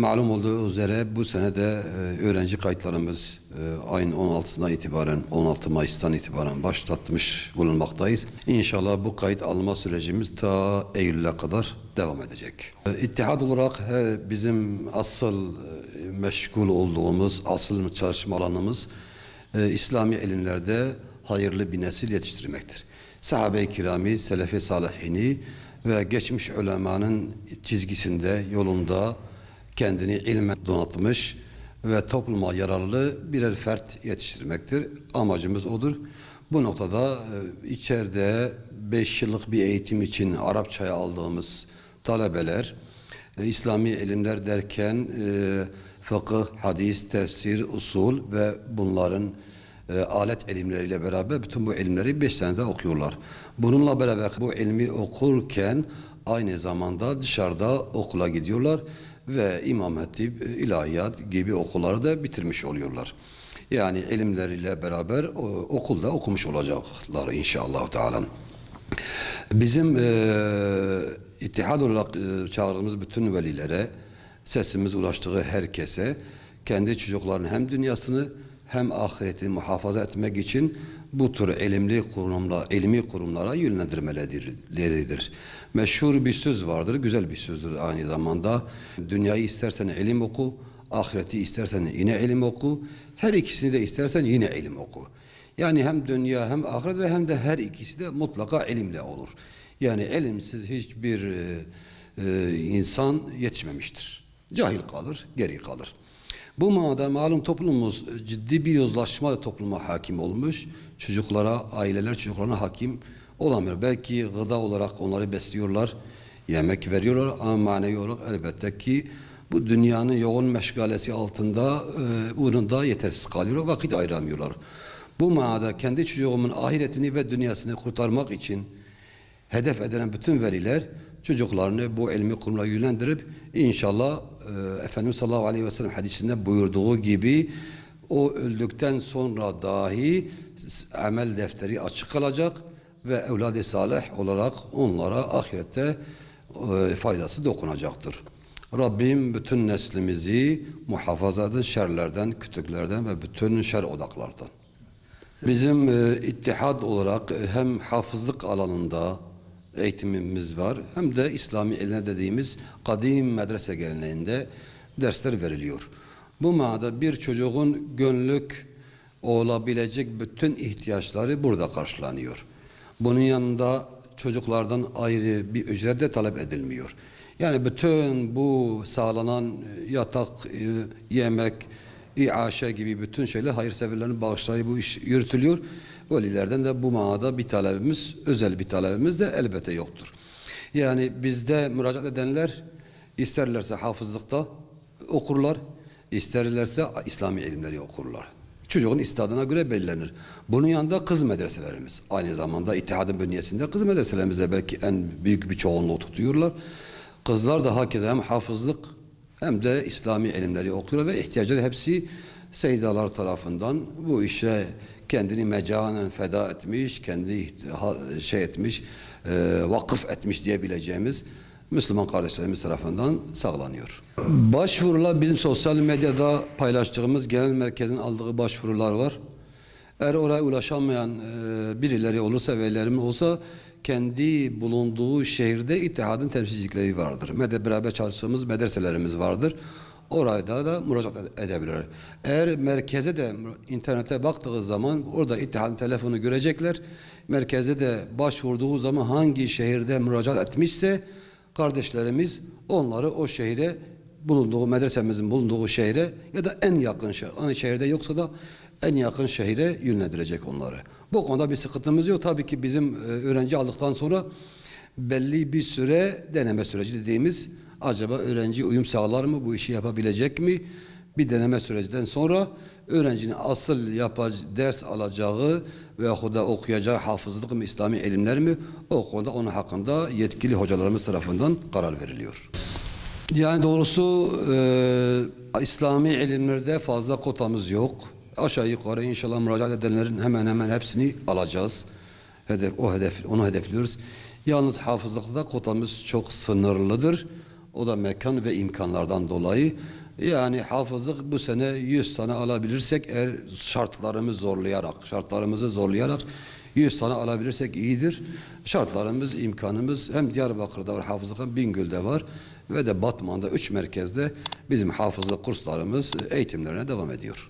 Malum olduğu üzere bu sene de öğrenci kayıtlarımız ayın 16'sından itibaren 16 Mayıs'tan itibaren başlatmış bulunmaktayız. İnşallah bu kayıt alma sürecimiz ta Eylül'e kadar devam edecek. İttihad olarak bizim asıl meşgul olduğumuz, asıl çalışma alanımız İslami ilimlerde hayırlı bir nesil yetiştirmektir. Sahabe-i kirami, selefe salihini ve geçmiş ulemanın çizgisinde, yolunda kendini ilme donatmış ve topluma yararlı birer fert yetiştirmektir. Amacımız odur. Bu noktada içeride 5 yıllık bir eğitim için Arapçaya aldığımız talebeler, İslami ilimler derken fıkıh, hadis, tefsir, usul ve bunların alet ilimleriyle beraber bütün bu ilimleri 5 senede okuyorlar. Bununla beraber bu ilmi okurken aynı zamanda dışarıda okula gidiyorlar ve İmam Hatip, İlahiyat gibi okulları da bitirmiş oluyorlar. Yani ilimleriyle beraber okulda okumuş olacaklar inşallah Teala. Bizim ittihad olarak çağırdığımız bütün velilere, sesimiz ulaştığı herkese kendi çocuklarının hem dünyasını hem ahiretini muhafaza etmek için bu tür ilmi kurumlara yönlendirmeleridir. Meşhur bir söz vardır, güzel bir sözdür aynı zamanda. Dünyayı istersen ilim oku, ahireti istersen yine ilim oku, her ikisini de istersen yine ilim oku. Yani hem dünya hem ahiret ve hem de her ikisi de mutlaka ilimle olur. Yani ilimsiz hiçbir insan yetişmemiştir. Cahil kalır, geri kalır. Bu manada malum toplumumuz ciddi bir yozlaşma topluma hakim olmuş. Aileler çocuklarına hakim olamıyor. Belki gıda olarak onları besliyorlar, yemek veriyorlar ama manevi olarak elbette ki bu dünyanın yoğun meşgalesi altında bunun da yetersiz kalıyor, vakit ayıramıyorlar. Bu manada kendi çocuğumun ahiretini ve dünyasını kurtarmak için hedef edilen bütün veliler çocuklarını bu ilmi kurumla yönlendirip inşallah Efendimiz sallallahu aleyhi ve sellem hadisinde buyurduğu gibi o öldükten sonra dahi amel defteri açık kalacak ve evlad-ı salih olarak onlara ahirette faydası dokunacaktır. Rabbim bütün neslimizi muhafaza edin şerlerden, kötülüklerden ve bütün şer odaklardan. Bizim ittihad olarak hem hafızlık alanında eğitimimiz var hem de İslami ilimler dediğimiz kadim medrese geleneğinde dersler veriliyor. Bu manada bir çocuğun gönlük olabilecek bütün ihtiyaçları burada karşılanıyor. Bunun yanında çocuklardan ayrı bir ücret de talep edilmiyor. Yani bütün bu sağlanan yatak, yemek, İaşe gibi bütün şeyler hayırseverlerin bağışları bu iş yürütülüyor. Velilerden de bu manada bir talebimiz, özel bir talebimiz de elbette yoktur. Yani bizde müracaat edenler isterlerse hafızlıkta okurlar, isterlerse İslami ilimleri okurlar. Çocuğun istadına göre belirlenir. Bunun yanında kız medreselerimiz. Aynı zamanda İttihadın bünyesinde kız medreselerimizde belki en büyük bir çoğunluğu tutuyorlar. Kızlar da hakeza hem hafızlık hem de İslami ilimleri okuyor ve ihtiyaçları hepsi seydalar tarafından bu işe kendini mecanen feda etmiş, kendi vakıf etmiş diyebileceğimiz Müslüman kardeşlerimiz tarafından sağlanıyor. Başvurular bizim sosyal medyada paylaştığımız genel merkezin aldığı başvurular var. Eğer oraya ulaşamayan birileri olursa, velilerimiz olsa kendi bulunduğu şehirde ittihadın temsilcilikleri vardır. Beraber çalıştığımız medreselerimiz vardır. Orada da müracaat edebilirler. Eğer merkeze de internete baktığı zaman orada ittihadın telefonu görecekler. Merkeze de başvurduğu zaman hangi şehirde müracaat etmişse kardeşlerimiz onları o şehire medresemizin bulunduğu şehre ya da en yakın şehirde yoksa da en yakın şehire yönlendirecek onları. Bu konuda bir sıkıntımız yok. Tabii ki bizim öğrenci aldıktan sonra belli bir süre deneme süreci dediğimiz acaba öğrenci uyum sağlar mı, bu işi yapabilecek mi? Bir deneme sürecinden sonra öğrencinin asıl ders alacağı veyahut da okuyacağı hafızlık mı, İslami ilimler mi? O konuda onun hakkında yetkili hocalarımız tarafından karar veriliyor. Yani doğrusu İslami ilimlerde fazla kotamız yok. Aşağı yukarı inşallah müracaat edenlerin hemen hemen hepsini alacağız. Onu hedefliyoruz. Yalnız hafızlıkta kotamız çok sınırlıdır. O da mekan ve imkanlardan dolayı. Yani hafızlık bu sene 100 tane alabilirsek, eğer şartlarımızı zorlayarak 100 tane alabilirsek iyidir. Şartlarımız, imkanımız hem Diyarbakır'da var hafızlık, hem Bingöl'de var ve de Batman'da 3 merkezde bizim hafızlık kurslarımız eğitimlerine devam ediyor.